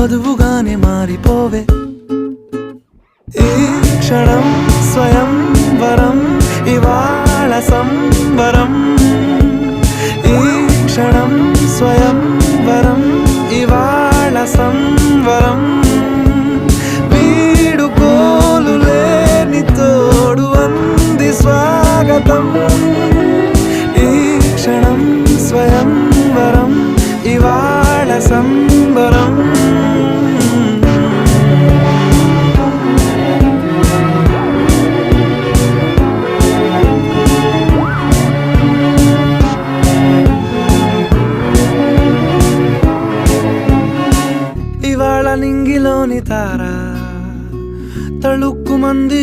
వధువుగానే మారిపోవే. ఈ క్షణం స్వయం వరం, ఇవాళ సంబరం. ఈ క్షణం స్వయం వరం, ఇవాళ సంవరం. వీడుకోలు లేని తోడు అంది స్వాగతం. ఈ క్షణం స్వయం వరం, ఇవాళ సంబరం. ఇవాళ నింగిలోని తార తళుక్కుమంది